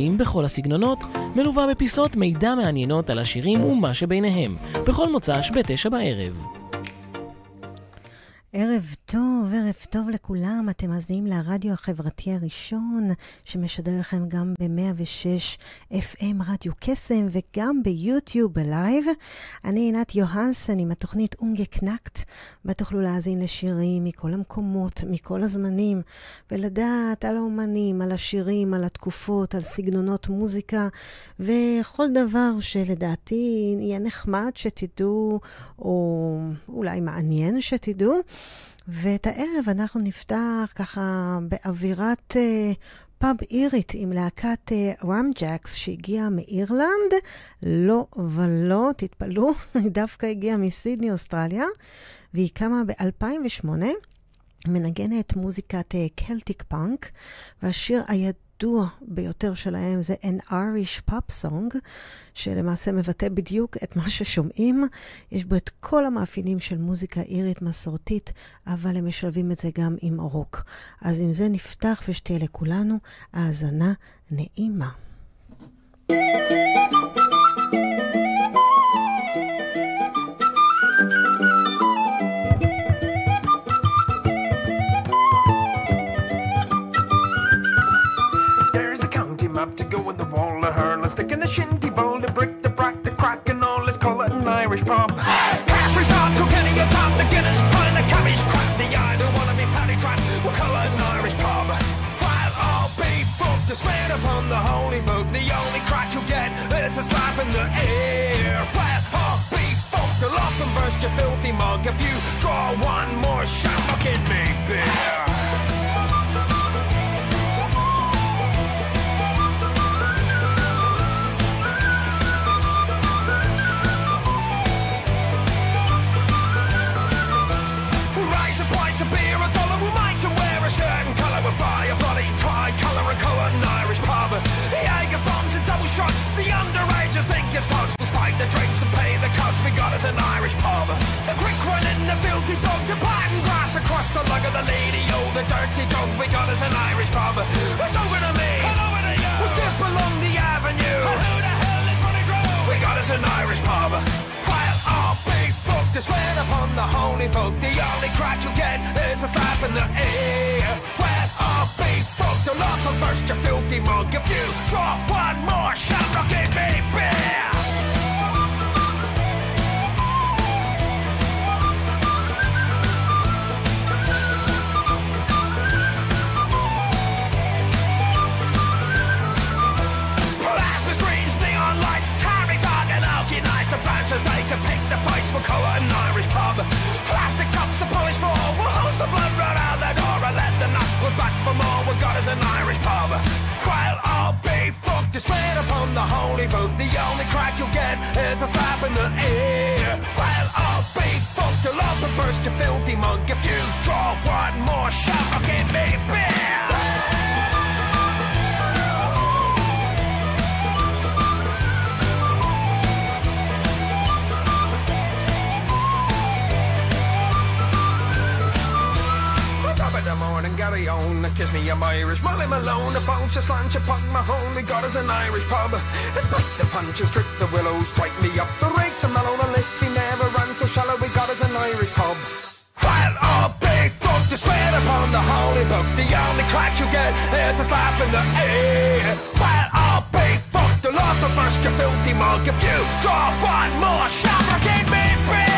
בכל הסגנונות, מלווה בפיסות מידע מעניינות על השירים ומה שביניהם, בכל מוצ"ש ב-9 בערב. ערב טוב לכולם, אתם מאזינים לרדיו החברתי הראשון, שמשדר לכם גם ב-106 FM רדיו קסם וגם ביוטיוב בלייב. אני עינת יוהנסן עם התוכנית אונגקנעקט, בה תוכלו להאזין לשירים מכל המקומות, מכל הזמנים, ולדעת על האומנים, על השירים, על התקופות, על סגנונות מוזיקה, וכל דבר שלדעתי יהיה נחמד שתדעו, או אולי מעניין שתדעו. ואת הערב אנחנו נפתח ככה באווירת פאב אירית עם להקת רמג'קס שהגיעה מאירלנד. לא ולא, תתפלו, היא דווקא הגיעה מסידני, אוסטרליה, והיא קמה ב-2008, מנגנת מוזיקת קלטיק פאנק, והשיר הידוע ביותר שלהם זה An Irish Pop Song, שלמעשה מבטא בדיוק את מה ששומעים. יש בו את כל המאפיינים של מוזיקה אירית מסורתית, אבל הם משלבים את זה גם עם רוק. אז עם זה נפתח ושתהיה לכולנו האזנה נעימה. Up to go in the wall of her, let's stick in the shinty bowl, the brick, the brack, the crack, and all. Let's call it an Irish pub. Caffrey's hot, Kilkenny on top, the Guinness pint, the cabbage crap, the I don't wanna be paddy trap. We'll call it an Irish pub. While all be fucked, to swear upon the holy book, the only crack you'll get is a slap in the air. While all be fucked, the lock and burst your filthy mug. If you draw one more shot, I'll get me beer. A beer, a dollar, we'll make them wear a shirt and colour with fire, bloody tri-colour and colour, an Irish pub. The Jaeger bombs and double shots, the underagers think it's toss. We'll spike the drinks and pay the cost, we got us an Irish pub. The quick one and the filthy dog, the pattern grass across the lug of the lady, oh the dirty dog, we got us an Irish pub. It's over to me, and over to you. We'll skip along the avenue, and who the hell is running through? We got us an Irish pub. While all big fuck to swear upon the holy book, the only crack you get is a slap in the air. Well, I'll be fucked, I'll off and burst your filthy mug. If you draw one more shot, I'll give me beer. Plasma screens, neon lights, carry fog and alky nights. The bouncers, they can pick the fights, we'll call it an Irish pub. Plastic cups are polished for all, we'll hose the blood right out the door and let the knuckles back for more. We got us an Irish pub. While I'll be fucked, to swear upon the holy book, the only crack you'll get is a slap in the air. While I'll be fucked, I'll off and burst your filthy mug. If you draw one more shot, I'll give me beer. The morning, Gary on, kiss me, I'm Irish. Molly Malone, a bounce, a slant, a punk, my home. We got us an Irish pub. Let's break the punches, trick the willows, strike me up the rakes. And Malone, a lick, he never ran so shallow. We got us an Irish pub. While all big fuck to swear upon the holy book, the only crack you get is a slap in the air. While all big fuck to love the burst your filthy mug. If you draw one more shot, I'll give me beer.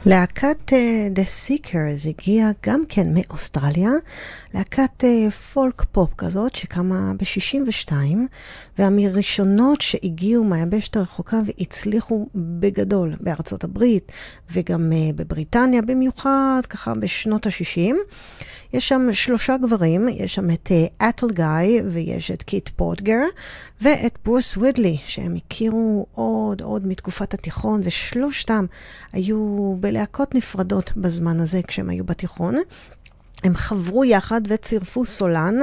להקת The Seekers הגיעה גם כן מאוסטרליה, להקת פולק פופ כזאת שקמה ב-62, והמראשונות שהגיעו מהיבשת הרחוקה והצליחו בגדול בארצות הברית וגם בבריטניה, במיוחד ככה בשנות ה-60. יש שם 3 גברים, יש שם את אטל גיא, ויש את קיט פורטגר, ואת ברוס ווידלי, שהם הכירו עוד מתקופת התיכון, ושלושתם היו בלהקות נפרדות בזמן הזה כשהם היו בתיכון. הם חברו יחד וצירפו סולן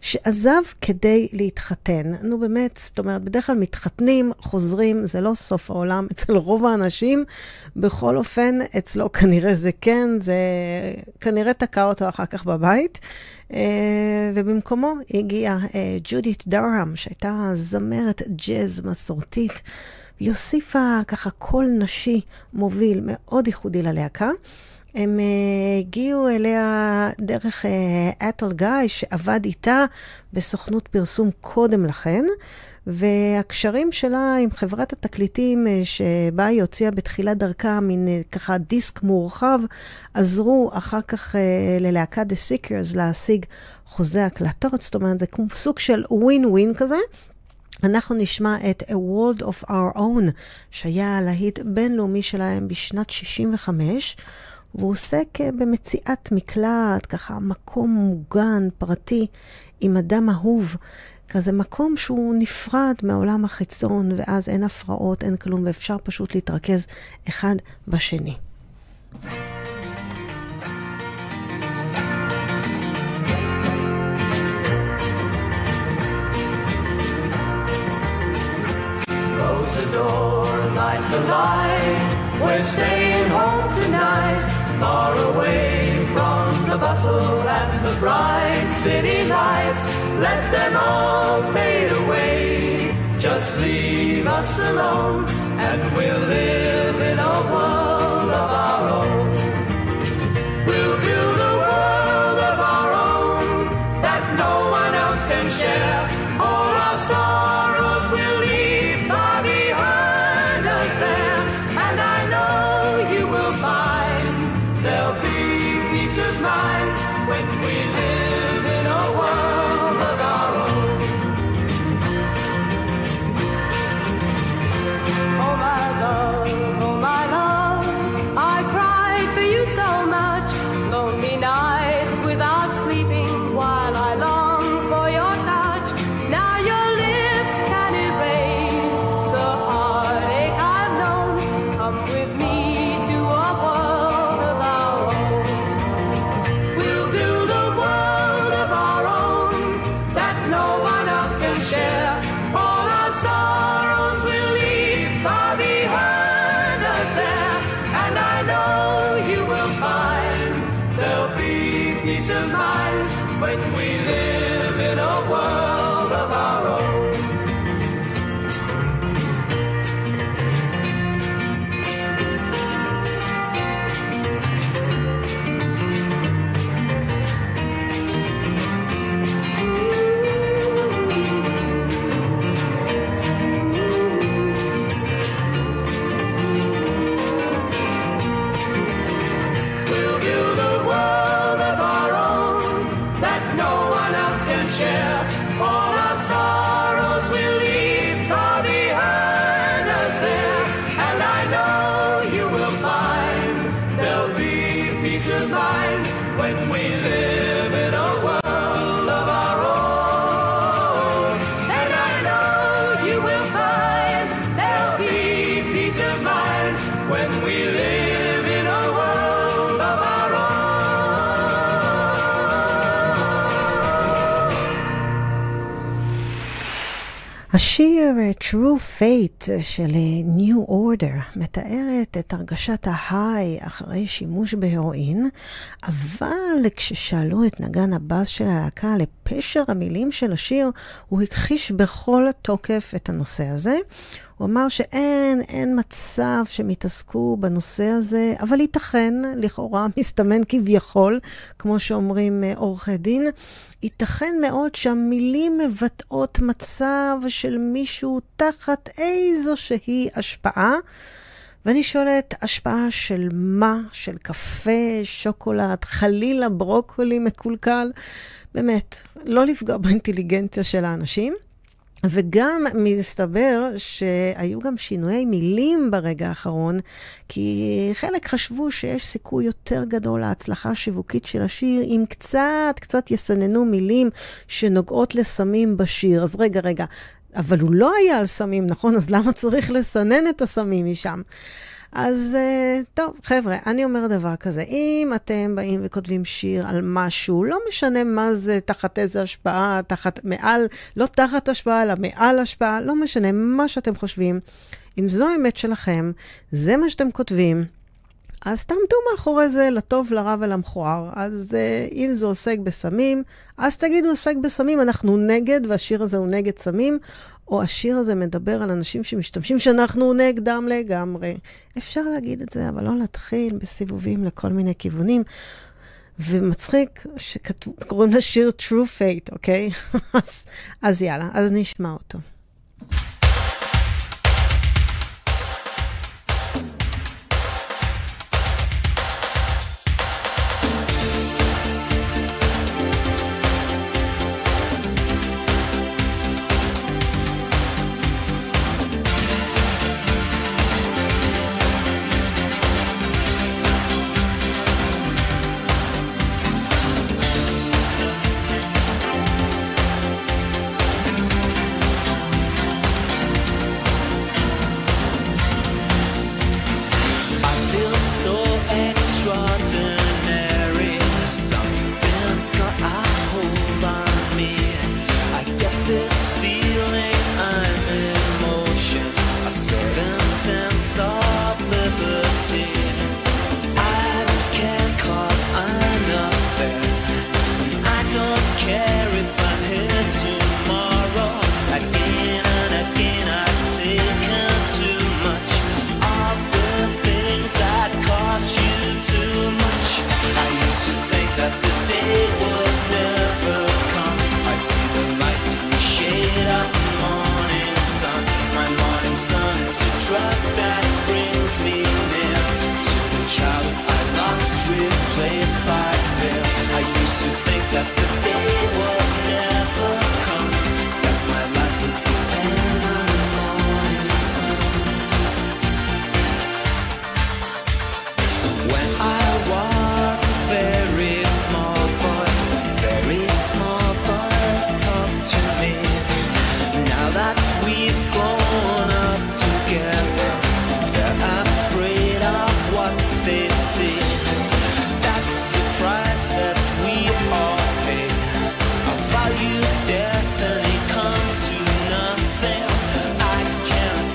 שעזב כדי להתחתן. נו באמת, זאת אומרת, בדרך כלל מתחתנים, חוזרים, זה לא סוף העולם אצל רוב האנשים. בכל אופן, אצלו כנראה זה כן, זה כנראה תקע אותו אחר כך בבית. ובמקומו הגיעה ג'ודית דרהם, שהייתה זמרת ג'אז מסורתית. היא הוסיפה ככה קול נשי מוביל מאוד ייחודי ללהקה. הם הגיעו אליה דרך אטל גיא, שעבד איתה בסוכנות פרסום קודם לכן, והקשרים שלה עם חברת התקליטים שבה היא הוציאה בתחילת דרכה, מין ככה דיסק מורחב, עזרו אחר כך ללהקת The Seekers להשיג חוזה הקלטות, זאת אומרת, זה כמו סוג של ווין-ווין כזה. אנחנו נשמע את A World of Our Own, שהיה להיט בינלאומי שלהם בשנת 65, והוא עוסק במציאת מקלט, ככה מקום מוגן, פרטי, עם אדם אהוב, כזה מקום שהוא נפרד מהעולם החיצון, ואז אין הפרעות, אין כלום, ואפשר פשוט להתרכז אחד בשני. Close the door, light the light. We're staying home tonight, far away from the bustle and the bright city lights. Let them all fade away. Just leave us alone, and we'll live in a world of our own. We'll build a world of our own that no one else can share. All our sorrows will leave far behind us there, and I know you will find there'll be peace of mind when we live in a world of our own. Oh my love, I cried for you so much, lonely nights without sleeping while I long for your touch. Now your lips can erase the heartache I've known. Come with me to a world of our own. We'll build a world of our own that no one else can share. All our sorrows will leave far behind us there, and I know you will find there'll be peace of mind when we live in a world of our own. We'll build a world of our own that no one else can share. All our sorrows will leave far behind us there, and I know you will find there'll be peace of mind when we live in a world of our own. And I know you will find there'll be peace of mind when we live in a world of our own. השיר True Fate של New Order מתארת את הרגשת ההיי אחרי שימוש בהרואין, אבל כששאלו את נגן הבאס של הלהקה לפשר המילים של השיר, הוא הכחיש בכל תוקף את הנושא הזה. הוא אמר שאין מצב שמתעסקו בנושא הזה, אבל ייתכן, לכאורה מסתמן כביכול, כמו שאומרים עורכי דין, ייתכן מאוד שהמילים מבטאות מצב של מישהו תחת איזושהי השפעה, ואני שואלת, השפעה של מה? של קפה, שוקולד, חלילה ברוקולי מקולקל? באמת, לא לפגוע באינטליגנציה של האנשים. וגם מסתבר שהיו גם שינויי מילים ברגע האחרון, כי חלק חשבו שיש סיכוי יותר גדול להצלחה השיווקית של השיר, אם קצת יסננו מילים שנוגעות לסמים בשיר. אז רגע, אבל הוא לא היה על סמים, נכון? אז למה צריך לסנן את הסמים משם? אז טוב, חבר'ה, אני אומר דבר כזה, אם אתם באים וכותבים שיר על משהו, לא משנה מה זה, תחת איזה השפעה, לא תחת השפעה, אלא מעל השפעה, לא משנה מה שאתם חושבים, אם זו האמת שלכם, זה מה שאתם כותבים, אז תעמדו מאחורי זה לטוב, לרע ולמכוער. אז אם זה עוסק בסמים, אז תגידו עוסק בסמים, אנחנו נגד, והשיר הזה הוא נגד סמים, או השיר הזה מדבר על אנשים שמשתמשים שאנחנו נגדם לגמרי. אפשר להגיד את זה, אבל לא להתחיל בסיבובים לכל מיני כיוונים. ומצחיק שקוראים לשיר True Fate, אוקיי? אז יאללה, אז נשמע אותו.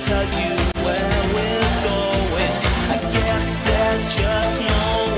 Tell you where we're going. I guess there's just no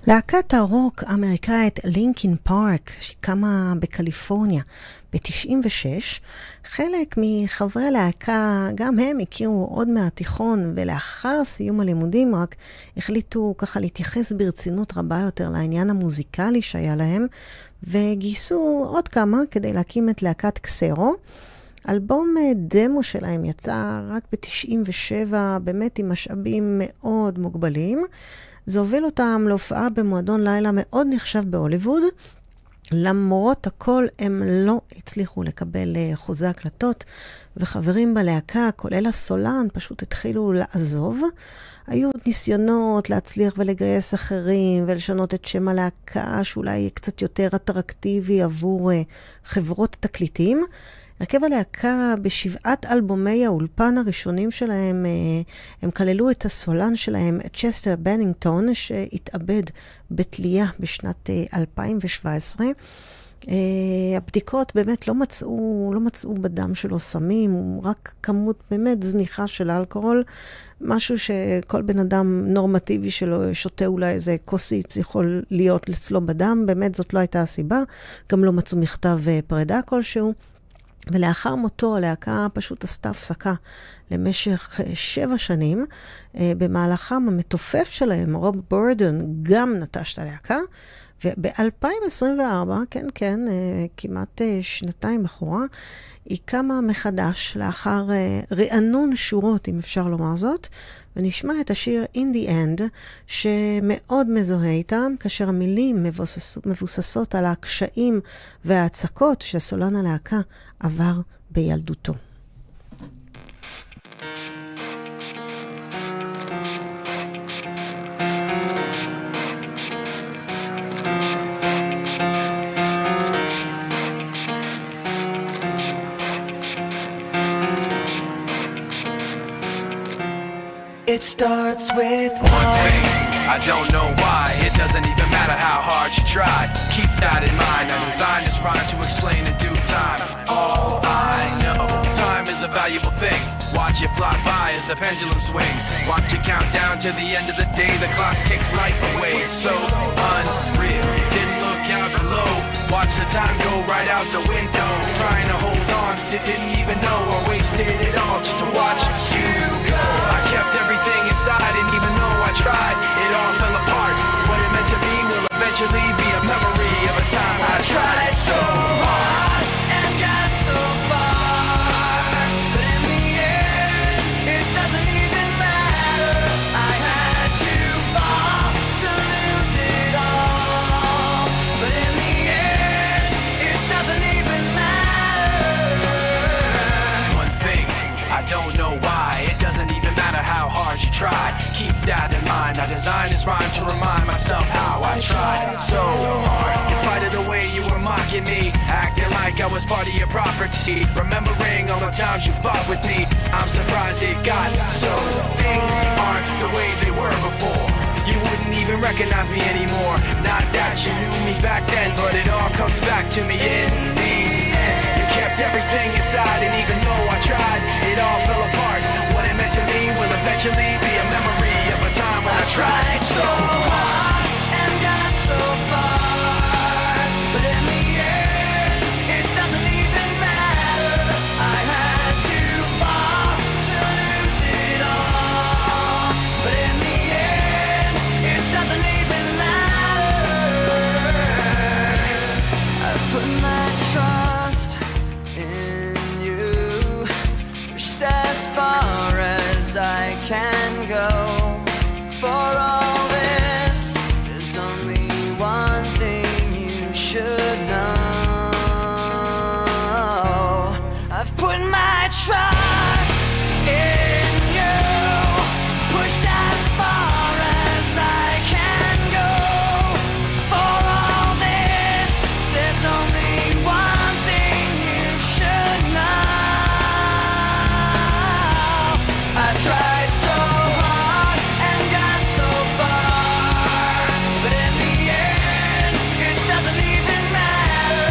להקת הרוק האמריקאית לינקין פארק, שקמה בקליפורניה ב-96, חלק מחברי הלהקה, גם הם הכירו עוד מהתיכון, ולאחר סיום הלימודים רק החליטו ככה להתייחס ברצינות רבה יותר לעניין המוזיקלי שהיה להם, וגייסו עוד כמה כדי להקים את להקת קסרו. אלבום דמו שלהם יצא רק ב-97, באמת עם משאבים מאוד מוגבלים. זה הוביל אותם להופעה במועדון לילה מאוד נחשב בהוליווד. למרות הכל הם לא הצליחו לקבל חוזה הקלטות, וחברים בלהקה, כולל הסולן, פשוט התחילו לעזוב. היו ניסיונות להצליח ולגייס אחרים, ולשנות את שם הלהקה, שאולי יהיה קצת יותר אטרקטיבי עבור חברות תקליטים. הרכב הלהקה בשבעת אלבומי האולפן הראשונים שלהם, הם כללו את הסולן שלהם, צ'סטר בנינגטון, שהתאבד בתלייה בשנת 2017. הבדיקות באמת לא מצאו בדם שלו סמים, רק כמות באמת זניחה של אלכוהול, משהו שכל בן אדם נורמטיבי שלו שותה אולי איזה כוסית יכול להיות אצלו בדם, באמת זאת לא הייתה הסיבה, גם לא מצאו מכתב פרידה כלשהו. ולאחר מותו הלהקה פשוט עשתה הפסקה למשך 7 שנים. במהלכם המתופף שלהם, רוב בורדן, גם נטש את הלהקה. וב-2024, כן, כמעט 2 אחורה, היא קמה מחדש לאחר רענון שורות, אם אפשר לומר זאת, ונשמע את השיר In the End, שמאוד מזוהה איתם, כאשר המילים מבוססות על הקשיים וההצקות שסולן הלהקה עבר בילדותו. It starts with one thing. I don't know why. It doesn't even matter how hard you try. Keep that in mind. I designed this rhyme to explain in due time. All I know, time is a valuable thing. Watch it fly by as the pendulum swings. Watch it count down to the end of the day. The clock takes life away. It's so unreal. Didn't look out below. Watch the time go right out the window. Trying to hold on, didn't even know or wasted it all just to watch you go. I kept everything inside, and even though I tried, it all fell apart. What it meant to be will eventually be a memory of a time I tried so hard and got so far. But in the end, it doesn't even matter. I had to fall to lose it all. But in the end, it doesn't even matter. One thing, I don't know why. It doesn't even matter how hard you tried. Keep that in mind. I designed this rhyme to remind myself how I tried so hard. In spite of the way you were mocking me, acting like I was part of your property, remembering all the times you fought with me, I'm surprised it got so. Things aren't the way they were before. You wouldn't even recognize me anymore. Not that you knew me back then, but it all comes back to me in the end. You kept everything inside, and even though I tried, it all fell apart. What it meant to me will eventually be a memory of a time when I tried so hard and got so far. But in the end, it doesn't even matter. I had to fall to lose it all. But in the end, it doesn't even matter. I've put my trust in you, pushed as far as I can go. For all this, there's only one thing you should know. I've put my trust in you, pushed as far as I can go. For all this, there's only one thing you should know. I tried so hard and got so far, but in the end, it doesn't even matter.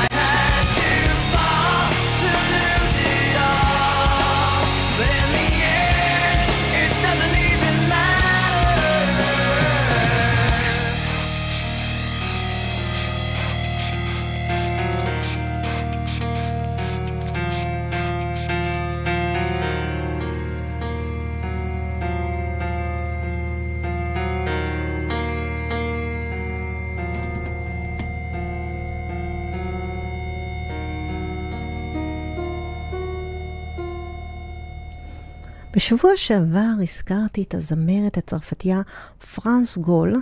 I had to fall to lose it all, but in the end, it doesn't even matter. בשבוע שעבר הזכרתי את הזמרת הצרפתיה פרנס גול,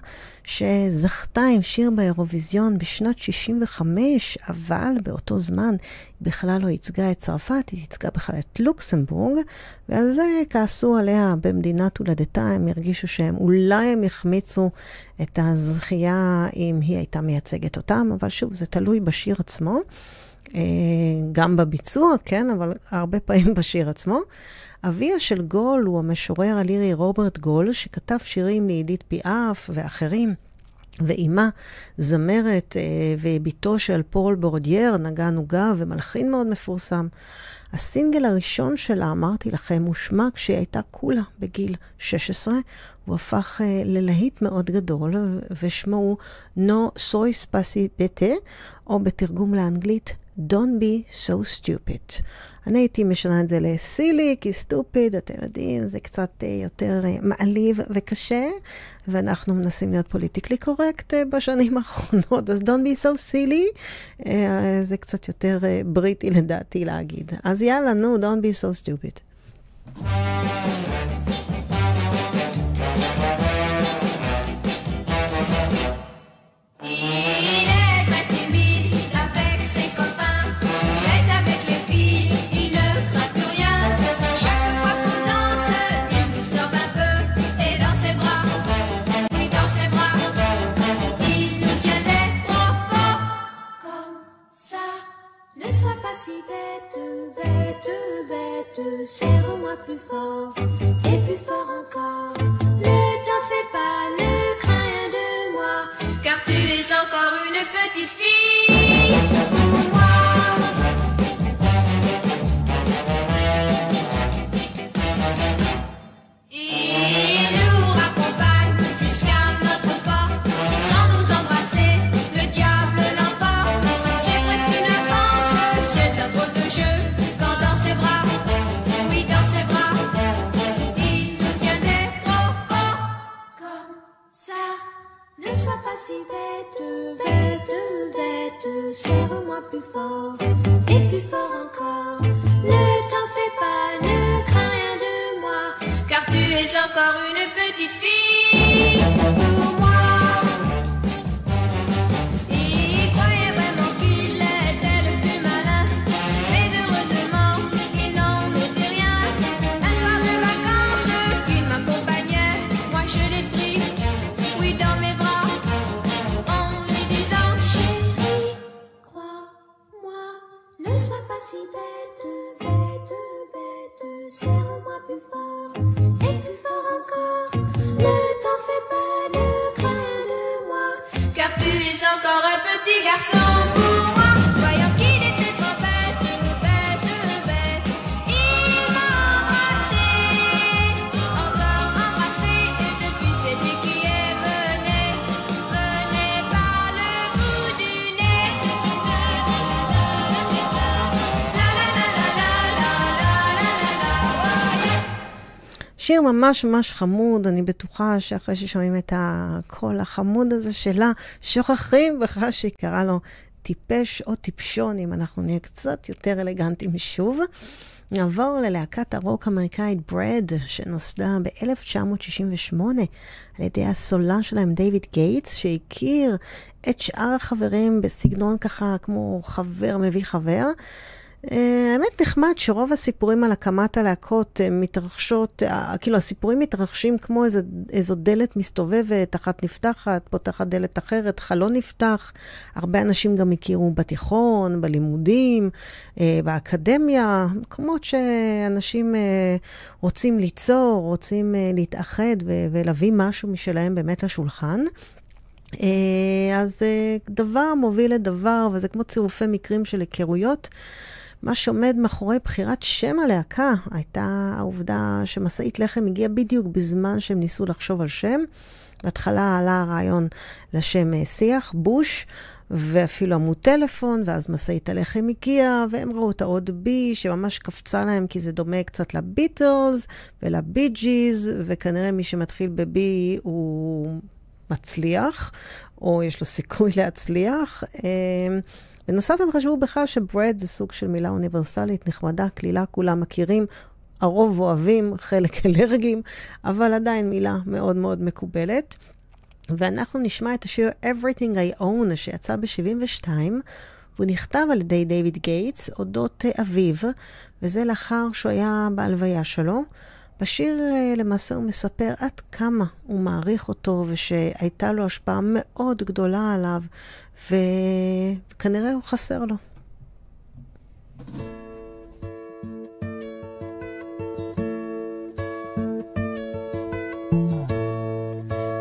שזכתה עם שיר באירוויזיון בשנת 65, אבל באותו זמן היא בכלל לא ייצגה את צרפת, היא ייצגה בכלל את לוקסמבורג, ועל זה כעסו עליה במדינת הולדתה, הם הרגישו שהם אולי הם החמיצו את הזכייה אם היא הייתה מייצגת אותם, אבל שוב, זה תלוי בשיר עצמו, גם בביצוע, כן, אבל הרבה פעמים בשיר עצמו. אביה של גול הוא המשורר הלירי רוברט גול, שכתב שירים לעידית פיאף ואחרים, ואימה זמרת וביתו של פול בורדייר, נגן נוגה ומלחין מאוד מפורסם. הסינגל הראשון שלה, אמרתי לכם, הוא שמה כשהיא הייתה כולה בגיל 16, הוא הפך ללהיט מאוד גדול, ושמו הוא No Soy Spacibete, או בתרגום לאנגלית Don't be so stupid. אני הייתי משנה את זה לסילי, כי סטופיד, אתם יודעים, זה קצת יותר מעליב וקשה, ואנחנו מנסים להיות פוליטיקלי קורקט בשנים האחרונות, אז don't be so silly, זה קצת יותר בריטי לדעתי להגיד. אז יאללה, נו, don't be so stupid. Serre-moi plus fort, et plus fort encore. Ne t'en fais pas, ne crains rien de moi, car tu es encore une petite fille pour moi. Il nous raccompagne jusqu'à notre porte, sans nous embrasser, le diable l'emporte. C'est presque une offense, c'est un drôle de jeu, quand dans ses bras, dans ses bras, il nous tiendait trop haut. Comme ça, ne sois pas si bête, bête, bête. Serre-moi plus fort, et plus fort encore. Ne t'en fais pas, ne crains rien de moi, car tu es encore une petite fille pour moi. Il croyait vraiment qu'il était le plus malin, mais heureusement, il n'en était rien. Un soir de vacances qu'il m'accompagnait, moi je l'ai pris, oui, dans mes bras, en lui disant chérie, crois-moi, ne sois pas si bête, bête, bête. Serre-moi plus fort, et plus fort encore. Ne t'en fais pas, ne crains rien de moi, car tu es encore un petit garçon pour moi. Voyant qu'il était trop bête, bête, bête, il m'a embrassé, encore embrassé, et depuis c'est lui qui est mené par le bout du nez. La la la la la la la la la la, oh yeah. שיר ממש ממש חמוד, אני בטוחה שאחרי ששומעים את הקול החמוד הזה שלה, שוכחים בכלל שהיא קראה לו טיפש או טיפשון, אם אנחנו נהיה קצת יותר אלגנטים שוב. נעבור ללהקת הרוק האמריקאית ברד, שנוסדה ב-1968 על ידי הסולן שלהם דייוויד גייטס, שהכיר את שאר החברים בסגנון ככה כמו חבר מביא חבר. האמת נחמד שרוב הסיפורים על הקמת הלהקות מתרחשות, כאילו הסיפורים מתרחשים כמו איזו דלת מסתובבת, אחת נפתחת, פותחת דלת אחרת, חלון נפתח. הרבה אנשים גם הכירו בתיכון, בלימודים, באקדמיה, מקומות שאנשים רוצים ליצור, רוצים להתאחד ולהביא משהו משלהם באמת לשולחן. אז דבר מוביל לדבר, וזה כמו צירופי מקרים של היכרויות. מה שעומד מאחורי בחירת שם הלהקה הייתה העובדה שמסעית לחם הגיעה בדיוק בזמן שהם ניסו לחשוב על שם. בהתחלה עלה הרעיון לשם שיח, בוש, ואפילו עמוד טלפון, ואז מסעית הלחם הגיעה, והם ראו את העוד בי שממש קפצה להם, כי זה דומה קצת לביטלס ולבי ג'יז, וכנראה מי שמתחיל בבי הוא מצליח, או יש לו סיכוי להצליח. בנוסף הם חשבו בכלל שברד זה סוג של מילה אוניברסלית, נחמדה, כלילה, כולם מכירים, הרוב אוהבים, חלק אלרגיים, אבל עדיין מילה מאוד מאוד מקובלת. ואנחנו נשמע את השיר Everything I Own, שיצא ב-72, והוא נכתב על ידי דיוויד גייטס, אודות אביו, וזה לאחר שהוא היה בהלוויה שלו. בשיר למעשה הוא מספר עד כמה הוא מעריך אותו, ושהייתה לו השפעה מאוד גדולה עליו, וכנראה הוא חסר לו.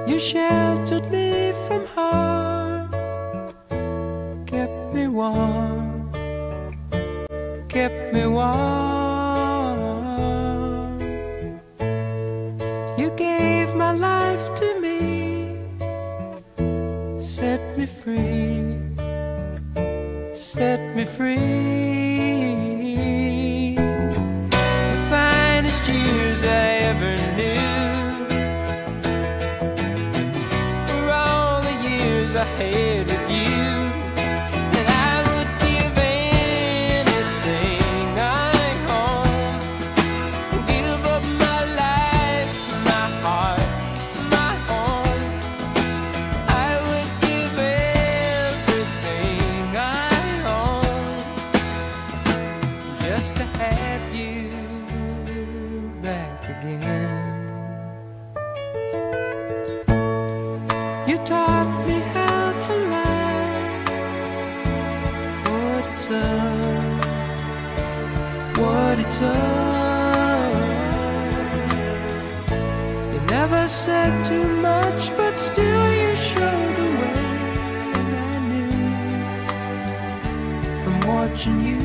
You sheltered me from harm, kept me warm, kept me warm. You gave my life to me, set me free, set me free. The finest years I ever knew, I had with you, and I would give anything I own, give up my life, my heart, my home. I would give everything I own just to have you back again. You taught me what it's all. You never said too much, but still you showed the way, and I knew from watching you.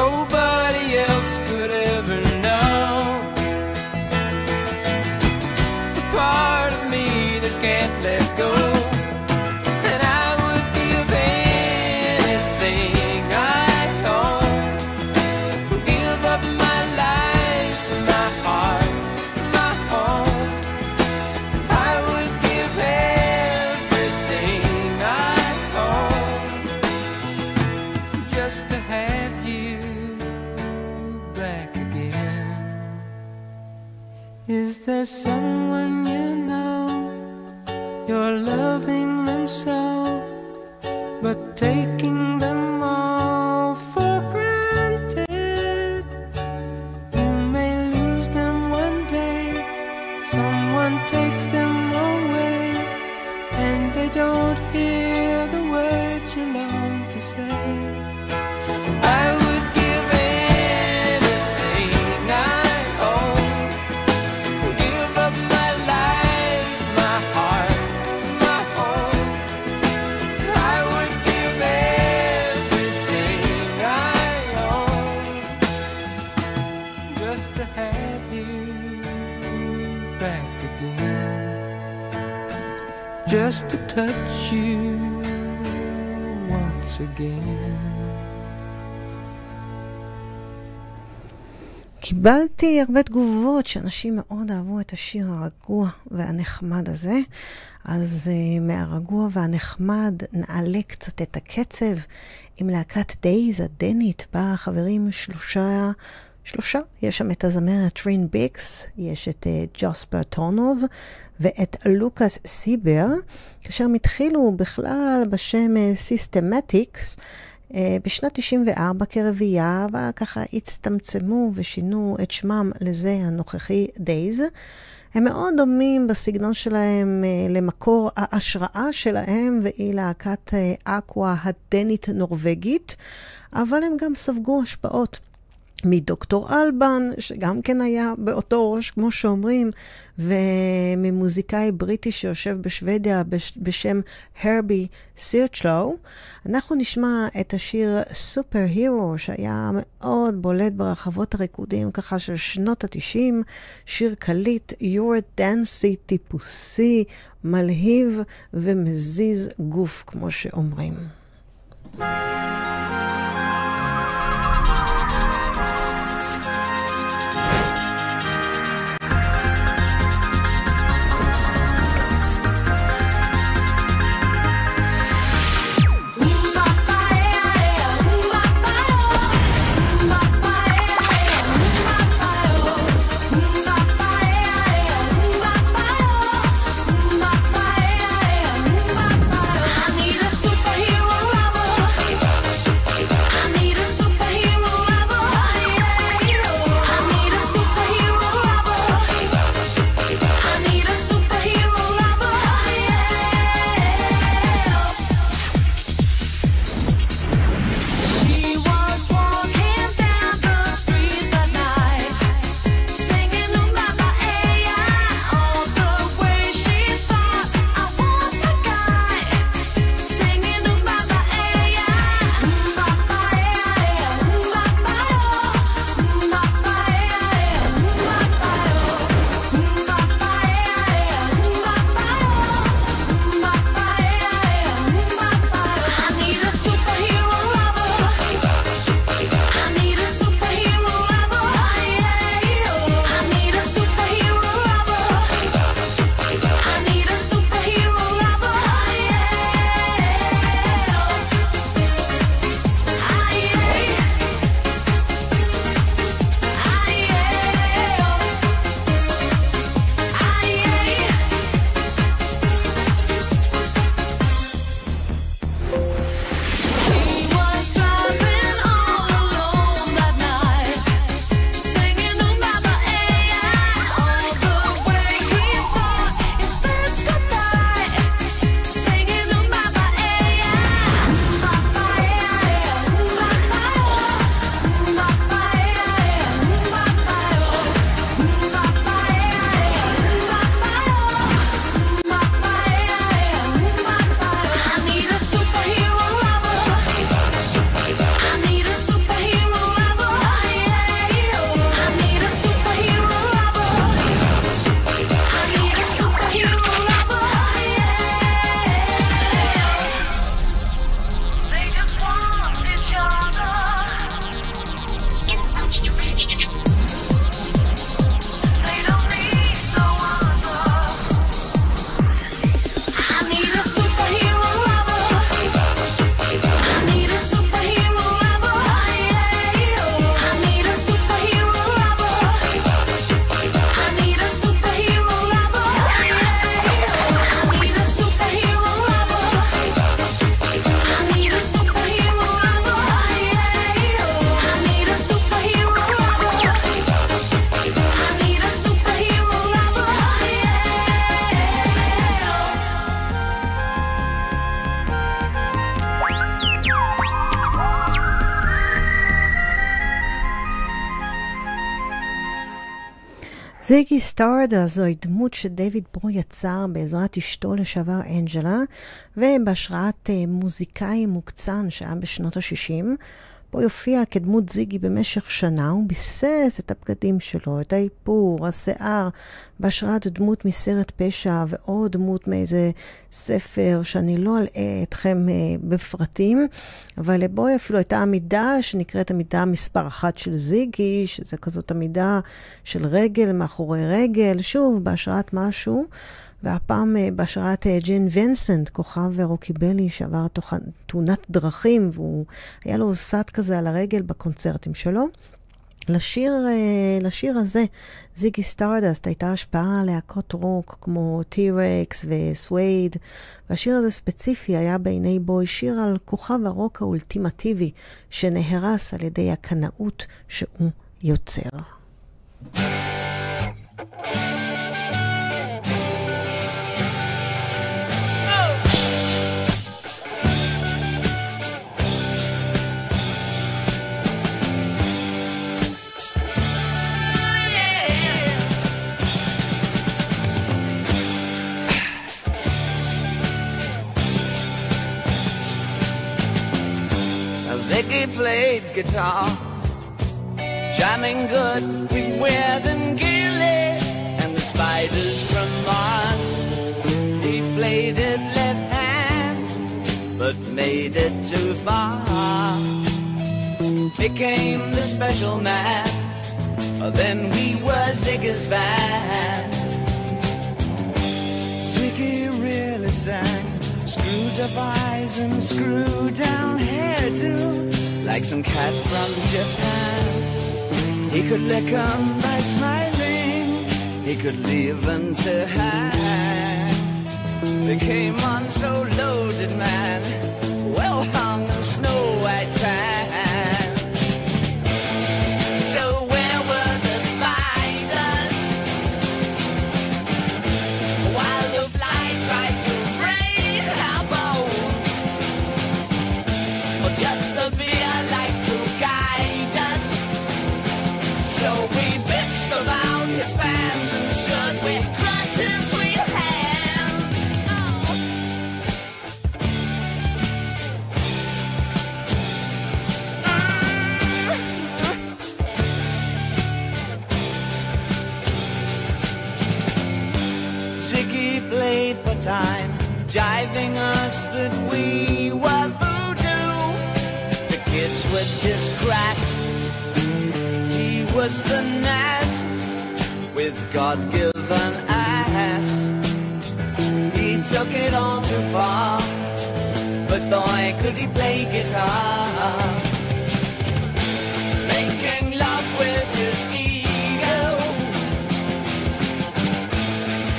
Nobody else could ever know the part of me that can't let go. Is there someone you know, you're loving them so, but taking them all for granted? You may lose them one day, someone takes them away, and they don't hear the words you long to say. I would give anything I own, give up my life, my heart, my home. I would give everything I own just to have you back again, just to touch you once again. קיבלתי הרבה תגובות שאנשים מאוד אהבו את השיר הרגוע והנחמד הזה. אז מהרגוע והנחמד נעלה קצת את הקצב עם להקת דייז הדנית, בה חברים שלושה. יש שם את הזמרת טרין ביקס, יש את ג'וספר טורנוב ואת לוקאס סיבר, כאשר הם התחילו בכלל בשם סיסטמטיקס, בשנת 94 כרבייה, וככה הצטמצמו ושינו את שמם לזה הנוכחי דייז. הם מאוד דומים בסגנון שלהם למקור ההשראה שלהם, והיא להקת אקווה הדנית נורווגית, אבל הם גם ספגו השפעות מדוקטור אלבן, שגם כן היה באותו ראש, כמו שאומרים, וממוזיקאי בריטי שיושב בשוודיה בשם הרבי סירצ'לו. אנחנו נשמע את השיר סופר הירו, שהיה מאוד בולט ברחבות הריקודים ככה של שנות ה-90, שיר קליט, Your Dancey טיפוסי, מלהיב ומזיז גוף, כמו שאומרים. זיגי סטארדסט זוהי דמות שדייוויד ברו יצר בעזרת אשתו לשעבר אנג'לה, ובהשראת מוזיקאי מוקצן שהיה בשנות ה-60. בו יופיע כדמות זיגי במשך שנה, הוא ביסס את הבגדים שלו, את האיפור, השיער, בהשראת דמות מסרט פשע ועוד דמות מאיזה ספר שאני לא אלאה אתכם בפרטים, אבל לבוי אפילו הייתה עמידה שנקראת עמידה מספר 1 של זיגי, שזה כזאת עמידה של רגל מאחורי רגל, שוב בהשראת משהו, והפעם בהשראת יוהנסן, כוכב רוקיבלי שעבר תאונת דרכים, והוא היה לו סד כזה על הרגל בקונצרטים שלו. לשיר הזה, זיגי סטארדסט, הייתה השפעה להקות רוק כמו טי-רקס וסווייד, והשיר הזה ספציפי היה בעיני בוי שיר על כוכב הרוק האולטימטיבי שנהרס על ידי הקנאות שהוא יוצר. Ziggy played guitar, jamming good with Weird and Gilly and the Spiders from Mars. He played it left hand, but made it too far. Became the special man, then we were Ziggy's band. Ziggy really sang, screwed up eyes and screwed down hairdo, like some cat from Japan. He could lick 'em by smiling, he could leave 'em to hang. They came on so loaded, man, well hung in snow white tan. So where were the spiders while the fly tried to break our bones? Or just the fear like to guide us? So we bitched about his fans and should we crush his sweet hands? Oh. Ziggy played for time, jiving us that we were voodoo. The kids were just crass, he was the Nas with God-given ass. He took it all too far, but boy could he play guitar. Making love with his ego,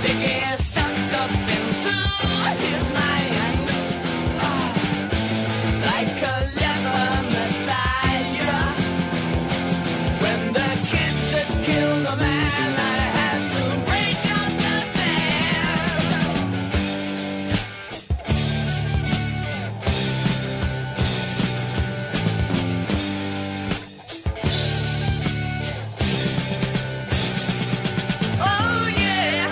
Ziggy sucked up into his mind, like a leather messiah. When the kids had killed a man, I had to break up the band. Oh yeah.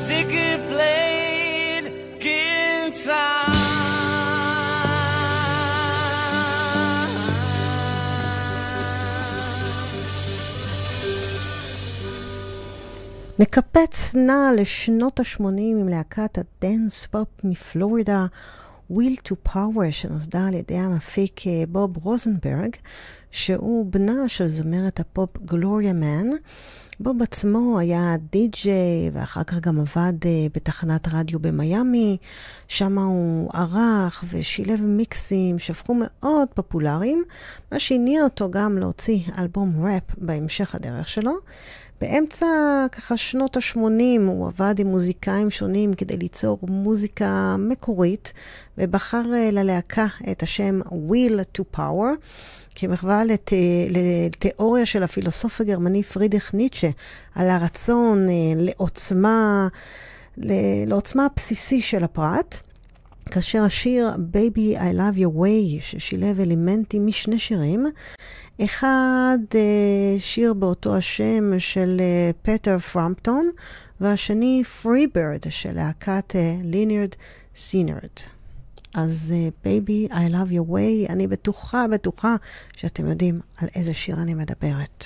Ziggy played guitar. נקפץ נע לשנות ה-80 עם להקת הדנס פופ מפלורידה, Will to Power, שנוסדה על ידי המפיק בוב רוזנברג, שהוא בנה של זמרת הפופ גלוריה מן. בוב עצמו היה די-ג'יי, ואחר כך גם עבד בתחנת רדיו במיימי. שם הוא ערך ושילב מיקסים שהפכו מאוד פופולריים, מה שהניע אותו גם להוציא אלבום ראפ בהמשך הדרך שלו. באמצע ככה שנות ה-80 הוא עבד עם מוזיקאים שונים כדי ליצור מוזיקה מקורית, ובחר ללהקה את השם Will to Power, כמחווה לתיאוריה של הפילוסוף הגרמני פרידריך ניטשה, על הרצון לעוצמה הבסיסי של הפרט. כאשר השיר Baby I Love Your Way, ששילב אלמנטים משני שירים, אחד שיר באותו השם של פטר פרמפטון, והשני Freebird של להקת לינרד סינרד. אז Baby I Love Your Way, אני בטוחה שאתם יודעים על איזה שיר אני מדברת.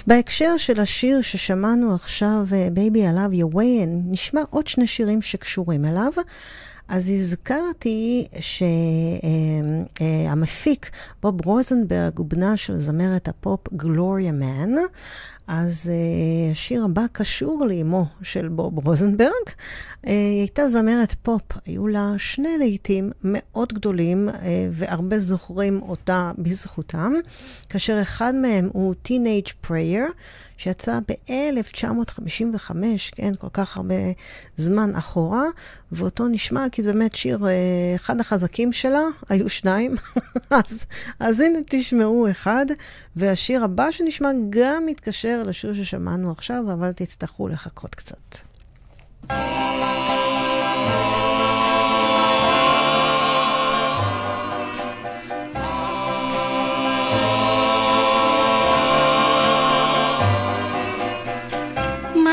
בהקשר של השיר ששמענו עכשיו, Baby I Love Your Way, נשמע עוד שני שירים שקשורים אליו. אז הזכרתי שהמפיק בוב רוזנברג הוא בנה של זמרת הפופ גלוריה מן, אז השיר הבא קשור לאמו של בוב רוזנברג. היא הייתה זמרת פופ, היו לה שני להיטים מאוד גדולים והרבה זוכרים אותה בזכותם, כאשר אחד מהם הוא Teenage Prayer, שיצא ב-1955, כן, כל כך הרבה זמן אחורה, ואותו נשמע, כי זה באמת שיר, אחד החזקים שלה, היו שניים, אז הנה תשמעו אחד, והשיר הבא שנשמע גם מתקשר לשיר ששמענו עכשיו, אבל תצטרכו לחכות קצת.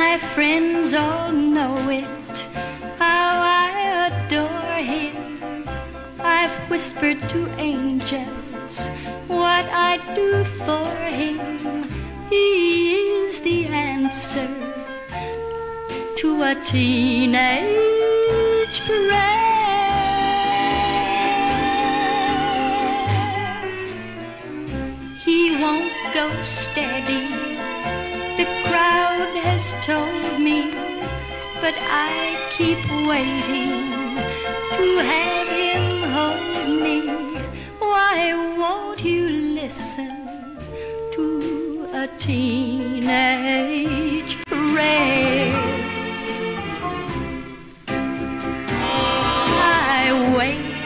My friends all know it, how I adore him. I've whispered to angels what I'd do for him. He is the answer to a teenage prayer. He won't go steady, the crowd has told me, but I keep waiting to have him hold me. Why won't you listen to a teenage prayer? I wait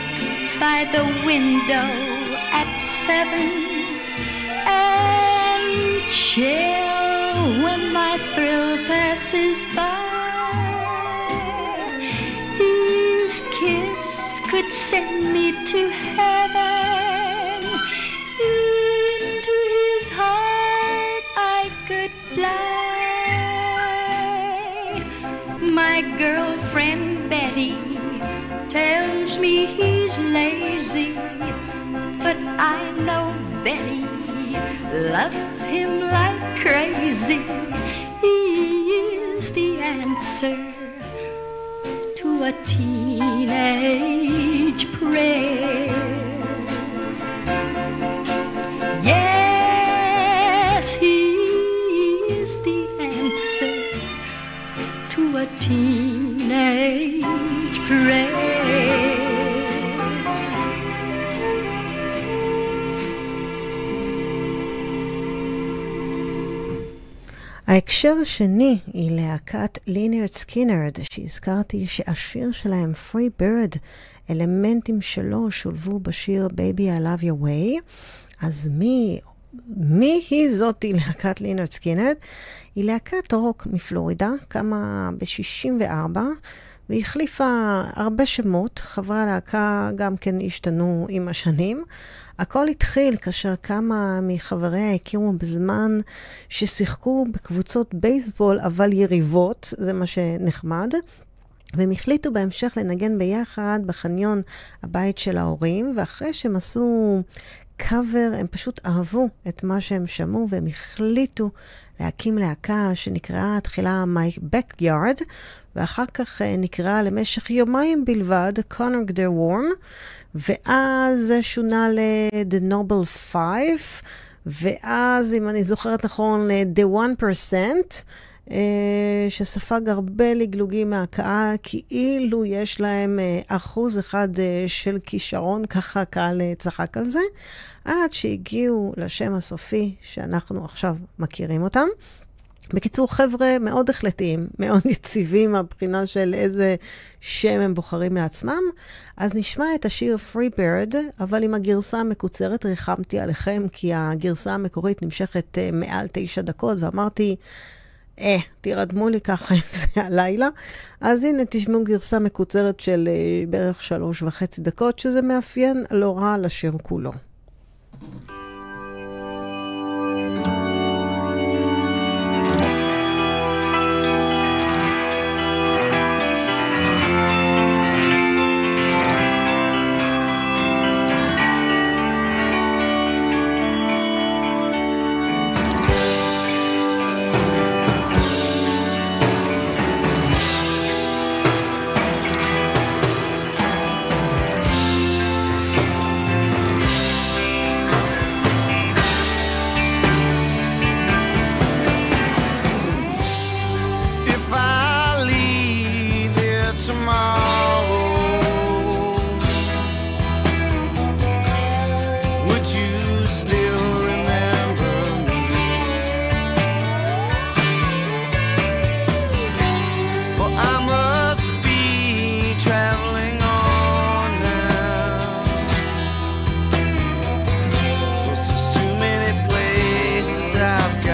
by the window at 7 and chill when my thrill passes by. His kiss could send me to heaven. Into his heart I could fly. My girlfriend Betty tells me he's lazy, but I know Betty loves him like crazy. He is the answer to a teenage prayer. Yes, he is the answer to a teenage prayer. ההקשר השני היא להקת לינרד סקינרד, שהזכרתי שהשיר שלהם Free Bird, אלמנטים שלו שולבו בשיר Baby I Love Your Way. אז מי היא זאתי להקת לינרד סקינרד? היא להקת רוק מפלורידה, קמה ב-64, והחליפה הרבה שמות. חברי הלהקה גם כן השתנו עם השנים. הכל התחיל כאשר כמה מחבריה הכירו בזמן ששיחקו בקבוצות בייסבול, אבל יריבות, זה מה שנחמד. והם החליטו בהמשך לנגן ביחד בחניון הבית של ההורים, ואחרי שהם עשו קאבר, הם פשוט אהבו את מה שהם שמעו, והם החליטו להקים להקה שנקראה תחילה My Backyard, ואחר כך נקראה למשך יומיים בלבד Connor the Worm, ואז זה שונה ל-The Noble Five, ואז אם אני זוכרת נכון ל-The 1%, שספג הרבה לגלוגים מהקהל, כאילו יש להם 1% של כישרון, ככה הקהל צחק על זה, עד שהגיעו לשם הסופי שאנחנו עכשיו מכירים אותם. בקיצור, חבר'ה מאוד החלטיים, מאוד יציבים מהבחינה של איזה שם הם בוחרים לעצמם. אז נשמע את השיר Free Bird, אבל עם הגרסה המקוצרת ריחמתי עליכם, כי הגרסה המקורית נמשכת מעל 9 דקות, ואמרתי, תירדמו לי ככה עם זה הלילה. אז הנה תשמעו גרסה מקוצרת של בערך 3.5 דקות, שזה מאפיין לא רע לשיר כולו.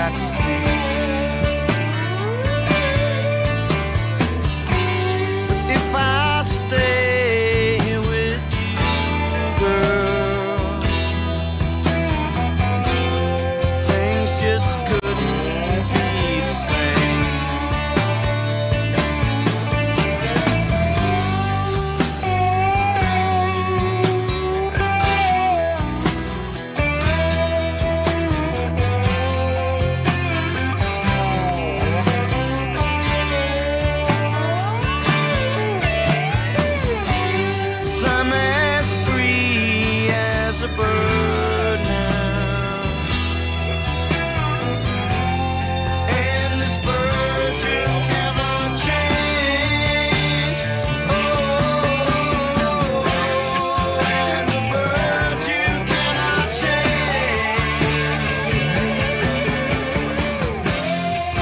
got to see. But if I stay with you, girl, things just couldn't be the same. I'm as free as a bird now, and this bird will never change. Oh, and the bird you cannot change.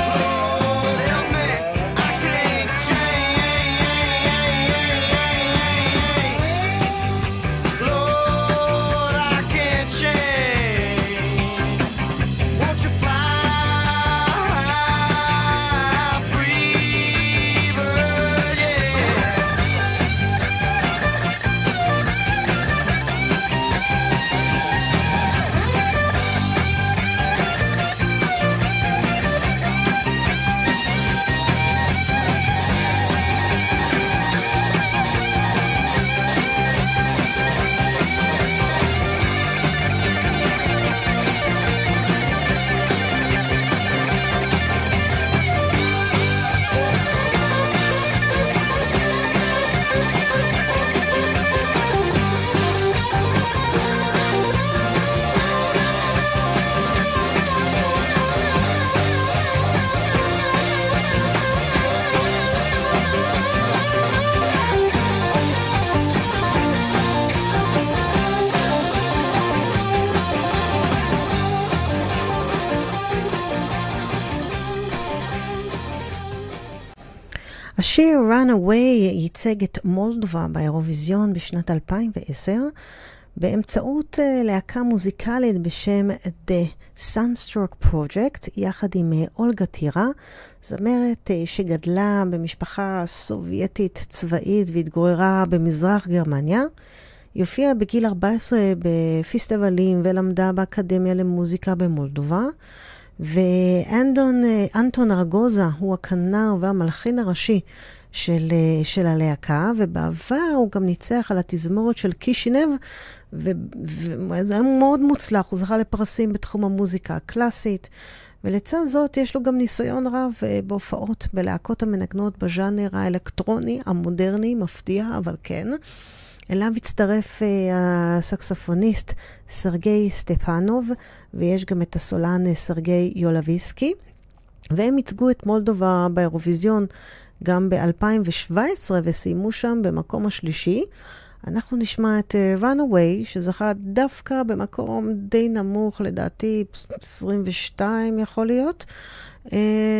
Lord, help me, I can't change. Lord, I can't change. Won't you fly free, bird, yeah. השיר Runaway ייצג את מולדובה באירוויזיון בשנת 2010 באמצעות להקה מוזיקלית בשם The Sunstroke Project, יחד עם אולגה טירה, זמרת שגדלה במשפחה סובייטית צבאית והתגוררה במזרח גרמניה. היא הופיעה בגיל 14 בפסטיבלים ולמדה באקדמיה למוזיקה במולדובה. ואנטון ארגוזה הוא הכנר והמלחין הראשי של הלהקה, ובעבר הוא גם ניצח על התזמורת של קישינב, וזה היה מאוד מוצלח, הוא זכה לפרסים בתחום המוזיקה הקלאסית, ולצד זאת יש לו גם ניסיון רב בהופעות בלהקות המנגנות בז'אנר האלקטרוני המודרני, מפתיע אבל כן. אליו הצטרף הסקסופוניסט סרגי סטפנוב, ויש גם את הסולן סרגי יולביסקי, והם ייצגו את מולדובה באירוויזיון גם ב-2017, וסיימו שם במקום השלישי. אנחנו נשמע את Runaway, שזכה דווקא במקום די נמוך, לדעתי 22 יכול להיות.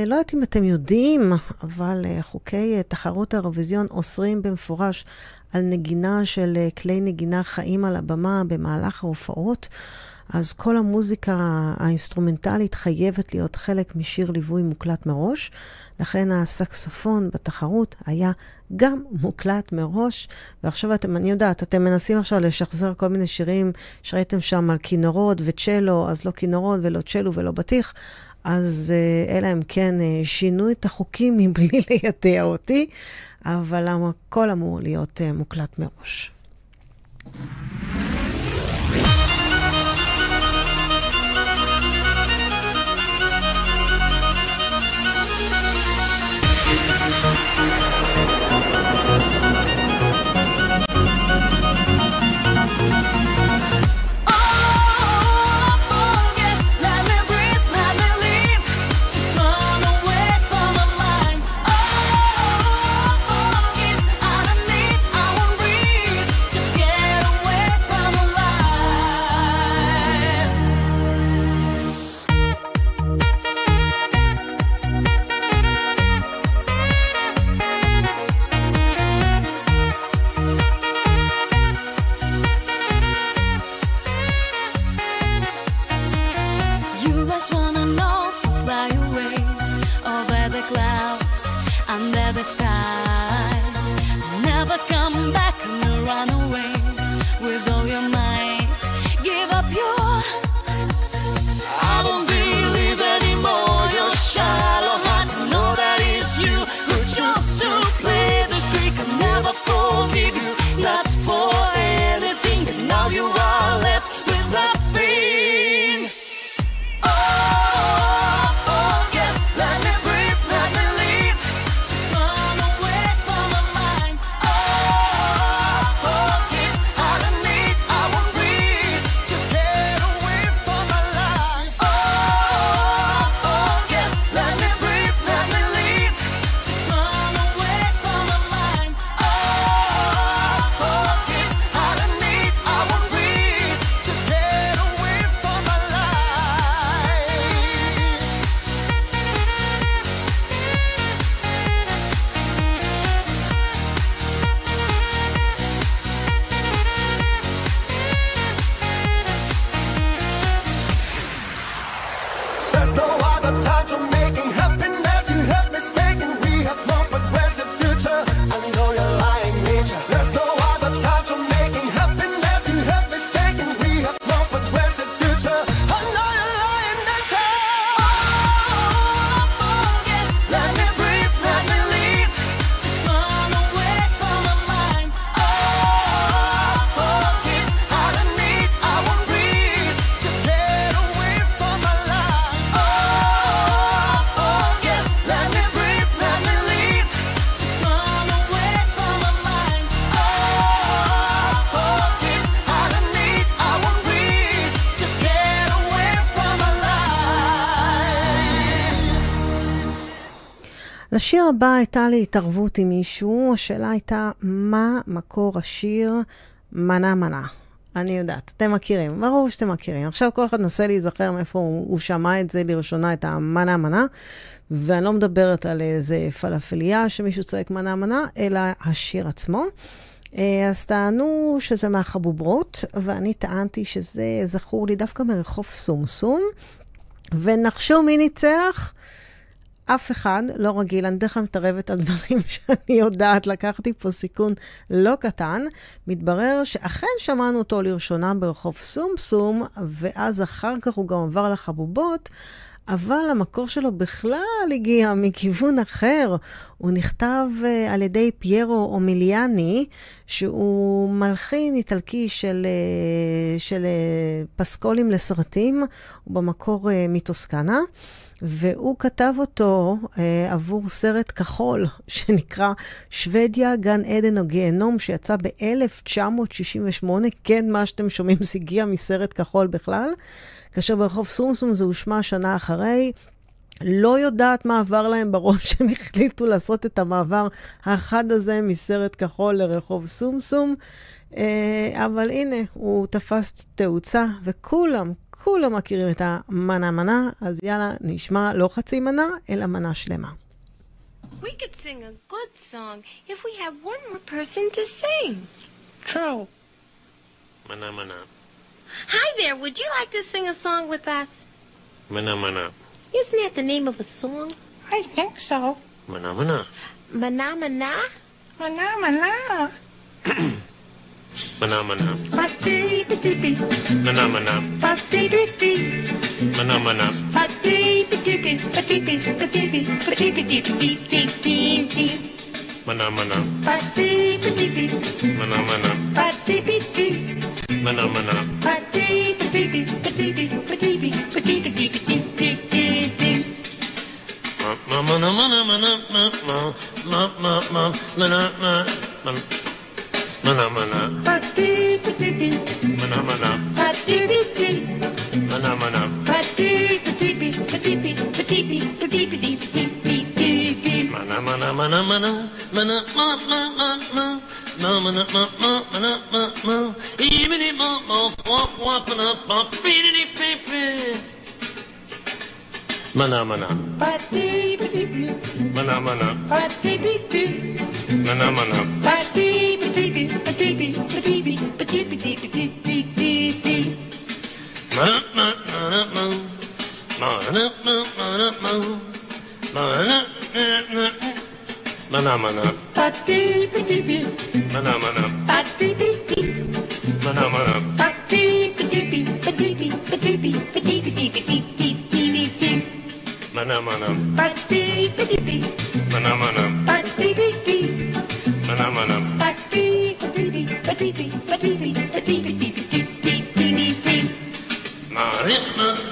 לא יודעת אם אתם יודעים, אבל חוקי תחרות האירוויזיון אוסרים במפורש על נגינה של כלי נגינה חיים על הבמה במהלך ההופעות, אז כל המוזיקה האינסטרומנטלית חייבת להיות חלק משיר ליווי מוקלט מראש, לכן הסקסופון בתחרות היה גם מוקלט מראש, ועכשיו אני יודעת, אתם מנסים עכשיו לשחזר כל מיני שירים שראיתם שם על כינורות וצ'לו, אז לא כינורות ולא צ'לו ולא בטיח, אז אלא הם כן שינו את החוקים מבלי לידע אותי, אבל הכל אמור להיות מוקלט מראש. Away under the sky. Never come back and run away with all your might. Give up your... I won't believe anymore your shallow heart. I know that it's you who chose to play the trick. I'll never forgive you, not for anything. And now you are left with nothing. Oh, forget, let me breathe, let me leave. Just run away from my mind. Oh, forgive, I don't need, I won't breathe. Just get away from my life. Oh, forget, let me breathe, let me leave. Just run away from my mind. Oh, forgive, I don't need, I won't breathe. Just get away from my life. There's no other time to making happiness. You have mistaken, we have no progressive future. I know you're lying nature. There's no other time to making happiness. You have mistaken, we have no progressive future. I know you're lying nature. Oh, forget, let me breathe, let me leave. Just run away from my mind. Oh, forgive, I don't need, I won't breathe. Just get away from my life. Oh, forget, let me breathe, let me leave. Just run away from my mind. Oh, forgive, I don't need, I won't breathe. Just get away from my life. לשיר הבא הייתה לי התערבות עם מישהו. השאלה הייתה, מה מקור השיר מנה מנה? אני יודעת, אתם מכירים, ברור שאתם מכירים. עכשיו כל אחד נסה להיזכר מאיפה הוא שמע את זה לראשונה, את המנה מנה, ואני לא מדברת על איזה פלאפליה שמישהו צועק מנה מנה, אלא השיר עצמו. אז טענו שזה מהחבוברות, ואני טענתי שזה זכור לי דווקא מרחוב סומסום, ונחשו מי ניצח? אף אחד לא רגיל, אני דרך מתערבת על דברים שאני יודעת, לקחתי פה סיכון לא קטן. מתברר שאכן שמענו אותו לראשונה ברחוב סומסום, ואז אחר כך הוא גם עבר לחבובות, אבל המקור שלו בכלל הגיע מכיוון אחר. הוא נכתב על ידי פיירו אומליאני, שהוא מלחין איטלקי של פסקולים לסרטים, הוא במקור מטוסקנה, והוא כתב אותו עבור סרט כחול שנקרא שוודיה, גן עדן או גיהנום, שיצא ב-1968. כן, מה שאתם שומעים זה הגיע מסרט כחול בכלל, כאשר ברחוב סומסום זה הושמע שנה אחרי. לא יודעת מה עבר להם בראש שהם החליטו לעשות את המעבר האחד הזה מסרט כחול לרחוב סומסום, אבל הנה, הוא תפס תאוצה, וכולם מכירים את המנה מנה, אז יאללה, נשמע לא חצי מנה, אלא מנה שלמה. We could sing a good song if we had one more person to sing. True. Mana mana. Hi there, would you like to sing a song with us? Mana mana. Isn't that the name of a song? I think so. Mana mana. Mana mana? Mana mana. Mana mana. Ba-dee-ba-dee-bee. Mana mana. Ba-dee-bee-bee. Mana mana. Ba-dee-ba-dee-bee. Ba-dee-bee. Ba-dee-bee. Ba-dee-bee-dee-dee-dee-dee. Mana mana. Ba-dee-ba-dee-bee. Mana mana. Ba-dee-bee-bee. Mana mana. Ba-dee-ba-dee-bee. Ba-dee-bee. Ba-dee-bee. Ba-dee-bee-dee-dee-dee-dee. Mana mana mana mana mana mana mana. Mana mana. Ba-dee-ba-dee-bee. Mana mana. Ba-dee-bee-bee. Mana mana. Ba-dee-ba-dee-bee. Ba-dee-bee. Ba-dee-bee. Ba-dee-bee-dee-dee-dee. Mana mana mana mana mana mana mana mana mana mana mana even if more walk up beating it baby mana mana Ba-dee-ba-dee-bee. mana mana Ba-dee-bee-bee. mana mana Ba-dee-ba-dee-bee. Ba-dee-bee. Ba-dee-bee. Ba-dee-bee-dee-dee-dee-dee. mana mana mana mana mana mana mana Mana mana. Ba-dee-ba-dee-bee. Mana mana. Ba-dee-bee-bee. Mana mana. Ba-dee-ba-dee-bee. Ba-dee-bee. Ba-dee-bee. Ba-dee-bee-dee-bee-dee-bee-dee. Mana mana. Ba-dee-ba-dee-bee. Mana mana. Ba-dee-bee-bee. Mana mana. Ba-dee-ba-dee-bee. Ba-dee-bee. Ba-dee-bee. Ba-dee-bee-dee-bee-dee-bee-dee. Mana mana.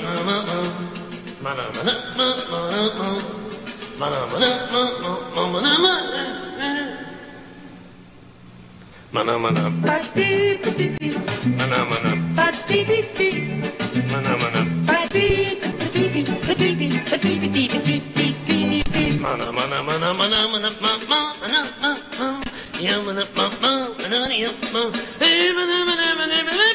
Mana mana. Mana mana. Mana mana. Ba-dee-ba-dee-bee. Mana mana. Ba-dee-bee-bee. Mana mana. Ba-dee-ba-dee-bee. Ba-dee-bee. Ba-dee-bee-dee-bee-dee-bee. Mana mana mana mana mana mana mana. Ya mana mana mana ya mana. Hey mana mana mana mana.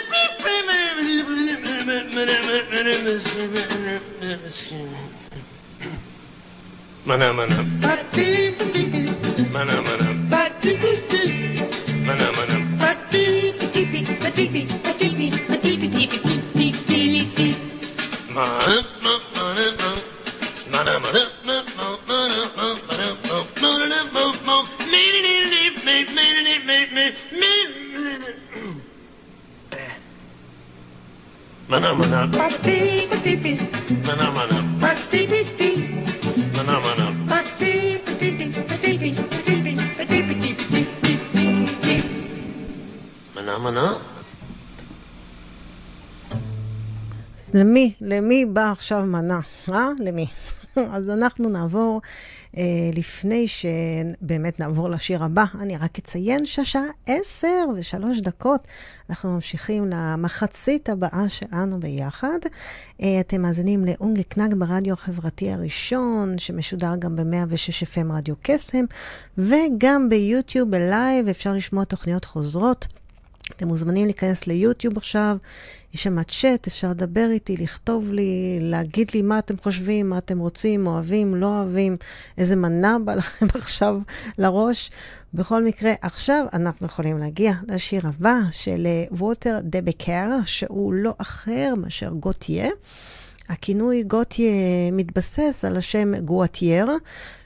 Mana mana. Ba-dee-ba-dee-bee. Mana mana. Ba-dee-bee-bee. Mana mana. Ba-dee-ba-dee-bee. Ba-dee-bee. Ba-dee-bee. Ba-dee-bee-dee-bee-dee-bee-dee. Mana mana mana mana. Mana mana. Ba-dee-ba-dee-bee. Mana mana. Ba-dee-bee-bee. Mana mana. Ba-dee-ba-dee-bee. Ba-dee-bee. Ba-dee-bee. Ba-dee-bee-dee-bee-dee-bee. Mana mana. אז למי בא עכשיו מנה? למי? אז אנחנו נעבור, לפני שבאמת נעבור לשיר הבא, אני רק אציין שהשעה 10:03. אנחנו ממשיכים למחצית הבאה שלנו ביחד. אתם מאזינים לאונגקנעקט ברדיו החברתי הראשון, שמשודר גם ב-106 FM רדיו קסם, וגם ביוטיוב בלייב, אפשר לשמוע תוכניות חוזרות. אתם מוזמנים להיכנס ליוטיוב עכשיו, יש שם צ'אט, אפשר לדבר איתי, לכתוב לי, להגיד לי מה אתם חושבים, מה אתם רוצים, אוהבים, לא אוהבים, איזה מנה בא לכם עכשיו לראש. בכל מקרה, עכשיו אנחנו יכולים להגיע לשיר הבא של ווטר דה בקר, שהוא לא אחר מאשר גוטייה. הכינוי גוטייה מתבסס על השם גואטייר,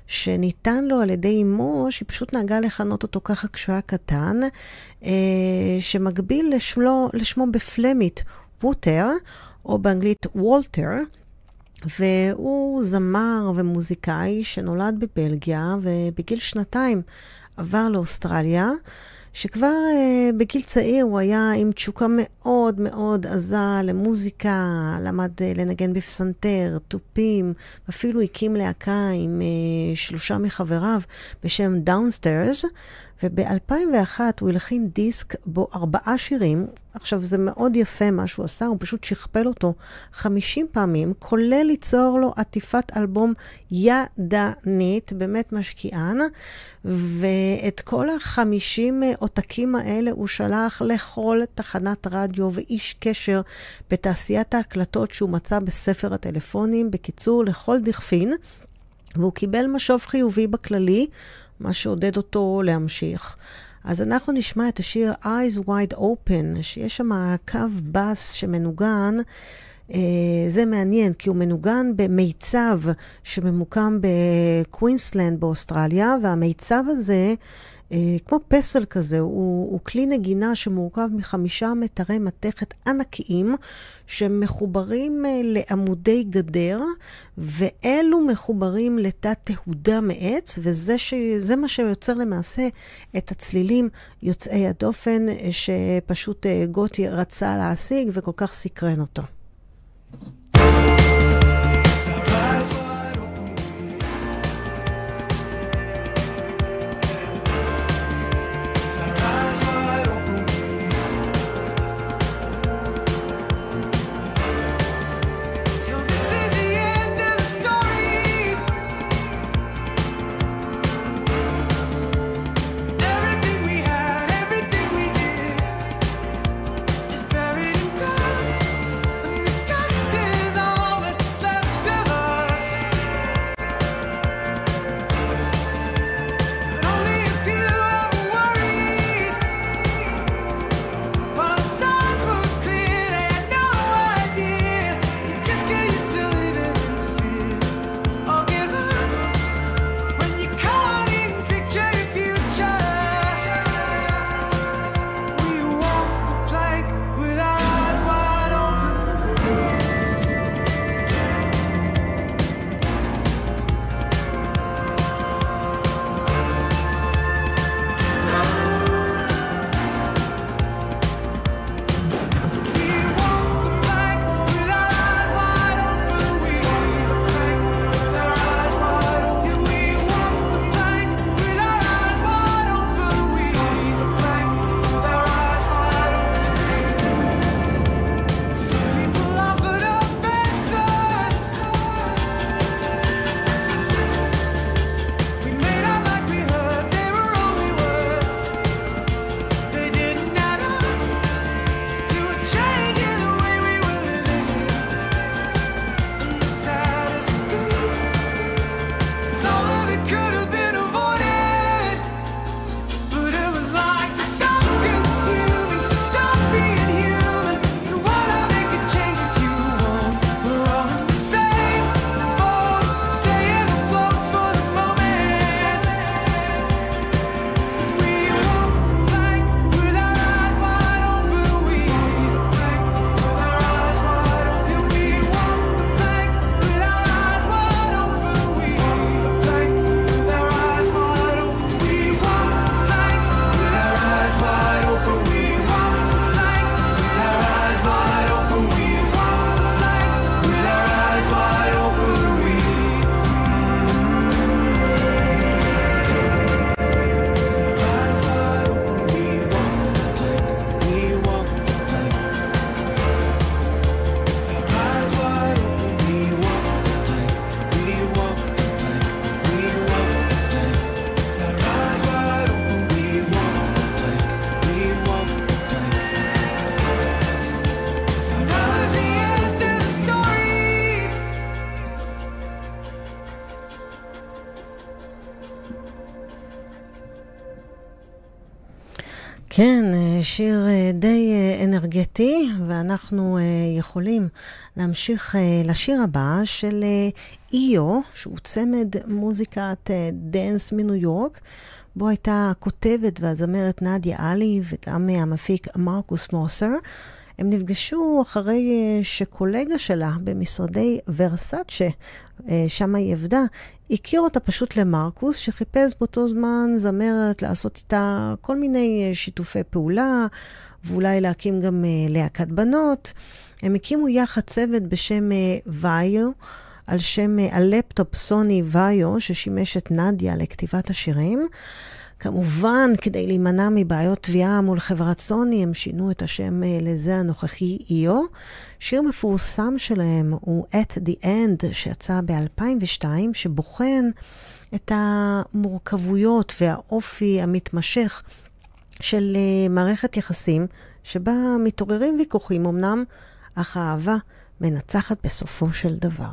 שניתן לו על ידי אמו, שהיא פשוט נהגה לכנות אותו ככה כשהוא היה קטן, שמקביל לשמו בפלמית ווטר, או באנגלית וולטר, והוא זמר ומוזיקאי שנולד בבלגיה, ובגיל 2 עבר לאוסטרליה, שכבר בגיל צעיר הוא היה עם תשוקה מאוד מאוד עזה למוזיקה, למד לנגן בפסנתר, טופים, ואפילו הקים להקה עם 3 מחבריו בשם דאונסטיירס, וב-2001 הוא הלחין דיסק בו 4 שירים. עכשיו זה מאוד יפה מה שהוא עשה, הוא פשוט שכפל אותו 50 פעמים, כולל ליצור לו עטיפת אלבום ידנית, באמת משקיען, ואת כל 50 עותקים האלה הוא שלח לכל תחנת רדיו ואיש קשר בתעשיית ההקלטות שהוא מצא בספר הטלפונים, בקיצור לכל דכפין, והוא קיבל משוב חיובי בכללי, מה שעודד אותו להמשיך. אז אנחנו נשמע את השיר Eyes Wide Open, שיש שם קו בס שמנוגן. זה מעניין, כי הוא מנוגן במיצב שממוקם בקווינסלנד באוסטרליה, והמיצב הזה, כמו פסל כזה, הוא כלי נגינה שמורכב מ5 מטרי מתכת ענקיים, שמחוברים לעמודי גדר, ואלו מחוברים לתת תהודה מעץ, וזה מה שיוצר למעשה את הצלילים יוצאי הדופן, שפשוט גוטי רצה להשיג וכל כך סקרן אותו. Buried in time, and this dust is all that כן, שיר די אנרגטי, ואנחנו יכולים להמשיך לשיר הבא של איו, שהוא צמד מוזיקת דנס מניו יורק, בו הייתה הכותבת והזמרת נדיה אלי וגם המפיק מרקוס מוסר. הם נפגשו אחרי שקולגה שלה במשרדי ורסאצ'ה, שם היא עבדה, הכיר אותה פשוט למרקוס, שחיפש באותו זמן זמרת לעשות איתה כל מיני שיתופי פעולה, ואולי להקים גם להקת בנות. הם הקימו יחד צוות בשם ויו, על שם הלפטופ סוני ויו, ששימש את נדיה לכתיבת השירים. כמובן, כדי להימנע מבעיות תביעה מול חברת סוני, הם שינו את השם לזה הנוכחי איו. שיר מפורסם שלהם הוא At the End, שיצא ב-2002, שבוחן את המורכבויות והאופי המתמשך של מערכת יחסים, שבה מתעוררים ויכוחים אמנם, אך האהבה מנצחת בסופו של דבר.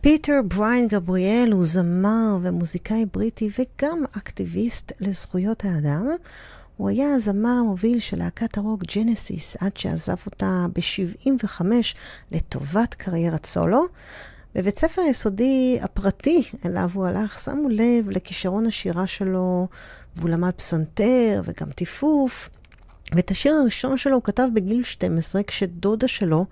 פיטר בריין גבריאל הוא זמר ומוזיקאי בריטי וגם אקטיביסט לזכויות האדם. הוא היה הזמר המוביל של להקת הרוק ג'נסיס עד שעזב אותה ב-75 לטובת קריירת סולו. בבית ספר יסודי הפרטי אליו הוא הלך, שמו לב לכישרון השירה שלו, והוא למד פסנתר וגם טיפוף. ואת השיר הראשון שלו הוא כתב בגיל 12, כשדודה שלו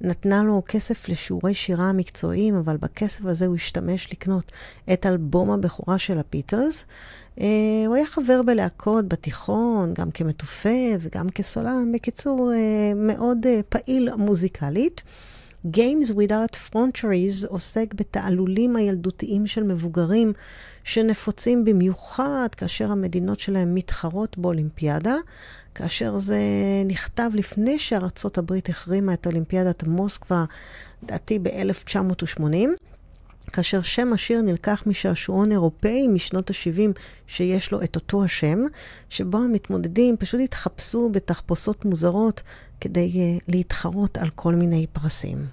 נתנה לו כסף לשיעורי שירה המקצועיים, אבל בכסף הזה הוא השתמש לקנות את אלבום הבכורה של הביטלס. הוא היה חבר בלהקות בתיכון, גם כמתופף וגם כסולן. בקיצור, מאוד פעיל מוזיקלית. Games Without Frontiers עוסק בתעלולים הילדותיים של מבוגרים שנפוצים במיוחד כאשר המדינות שלהם מתחרות באולימפיאדה, כאשר זה נכתב לפני שארצות הברית החרימה את אולימפיאדת מוסקבה, דעתי ב-1980, כאשר שם השיר נלקח משעשועון אירופאי משנות ה-70 שיש לו את אותו השם, שבו המתמודדים פשוט התחפשו בתחפושות מוזרות כדי להתחרות על כל מיני פרסים.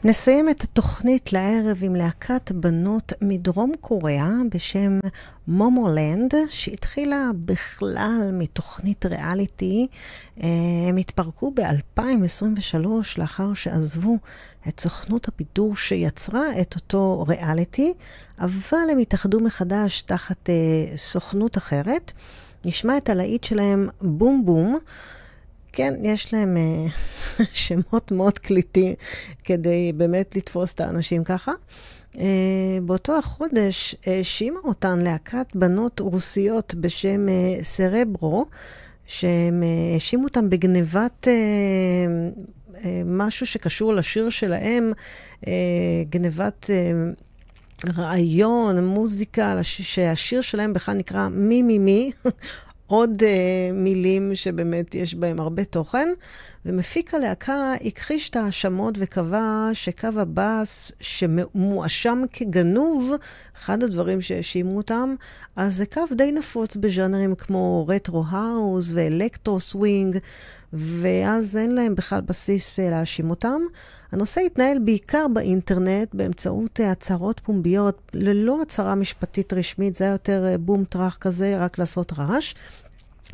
נסיים את התוכנית לערב עם להקת בנות מדרום קוריאה בשם מומולנד, שהתחילה בכלל מתוכנית ריאליטי. הם התפרקו ב-2023 לאחר שעזבו את סוכנות הבידור שיצרה את אותו ריאליטי, אבל הם התאחדו מחדש תחת סוכנות אחרת. נשמע את הלהיט שלהם בום בום. כן, יש להם שמות מאוד קליטים כדי באמת לתפוס את האנשים ככה. באותו החודש שימה אותן להקת בנות רוסיות בשם סרברו, שהם האשימו אותם בגנבת משהו שקשור לשיר שלהם, גנבת רעיון, מוזיקה, שהשיר שלהם בכלל נקרא מי מי מי, עוד מילים שבאמת יש בהם הרבה תוכן, ומפיק הלהקה הכחיש את האשמות וקבע שקו הבאס שמואשם כגנוב, אחד הדברים שהאשימו אותם, אז זה קו די נפוץ בז'אנרים כמו רטרו האוס ואלקטרו סווינג, ואז אין להם בכלל בסיס להאשים אותם. הנושא התנהל בעיקר באינטרנט, באמצעות הצהרות פומביות, ללא הצהרה משפטית רשמית, זה היה יותר בום טרח כזה, רק לעשות רעש.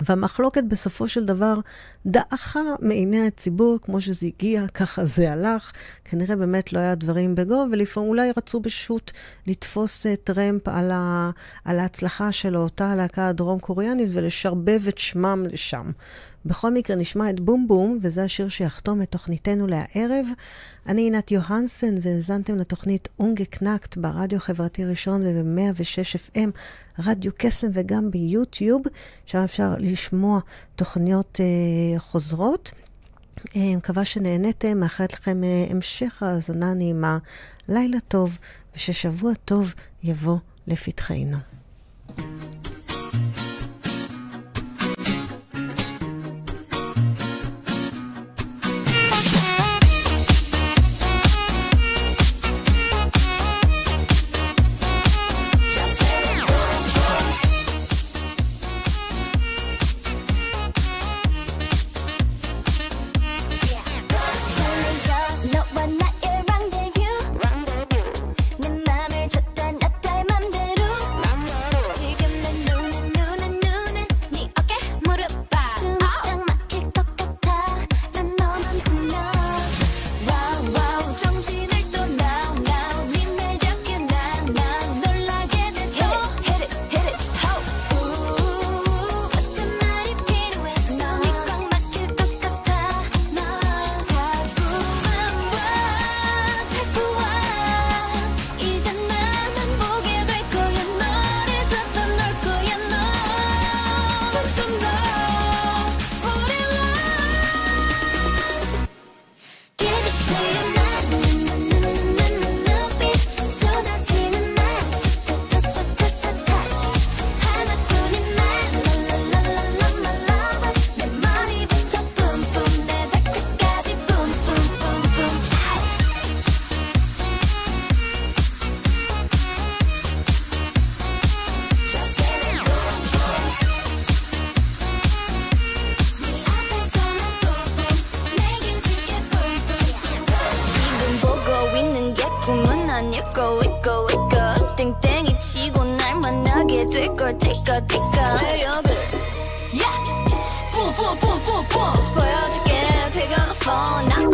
והמחלוקת בסופו של דבר דעכה מעיני הציבור, כמו שזה הגיע, ככה זה הלך. כנראה באמת לא היה דברים בגו, ולפעמים אולי רצו פשוט לתפוס טרמפ על ההצלחה של אותה הלהקה הדרום קוריאנית, ולשרבב את שמם לשם. בכל מקרה נשמע את בום בום, וזה השיר שיחתום את תוכניתנו לערב. אני עינת יוהנסן, והזנתם לתוכנית אונגקנעקט ברדיו החברתי הראשון וב-106 FM, רדיו קסם וגם ביוטיוב, שם אפשר לשמוע תוכניות חוזרות. מקווה שנהנתם, מאחלת לכם המשך האזנה נעימה, לילה טוב, וששבוע טוב יבוא לפתחנו.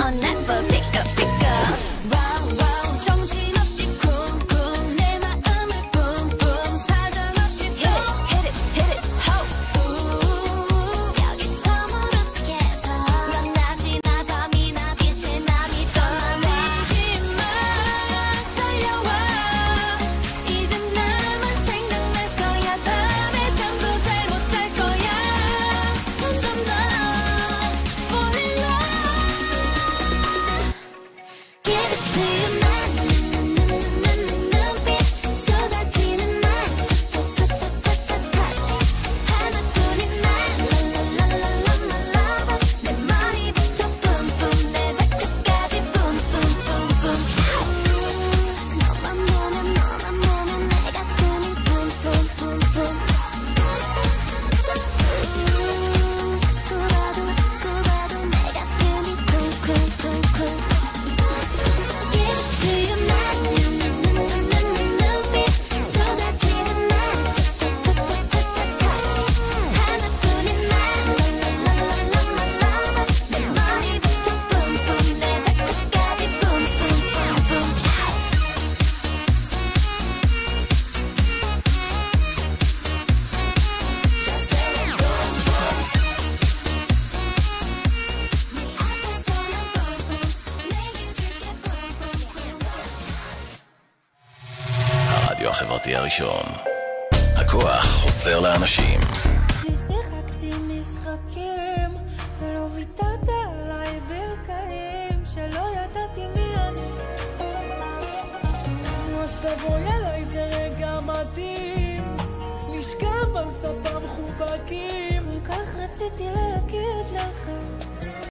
점점 더 הרדיו החברתי הראשון. הכוח חוזר לאנשים. לי שיחקתי משחקים ולא ויתרת עליי ברכיים שלא ידעתי מי אני. אז תבואי אליי זה רגע מתאים לשכב על ספה מחובקים. כל כך רציתי להגיד לך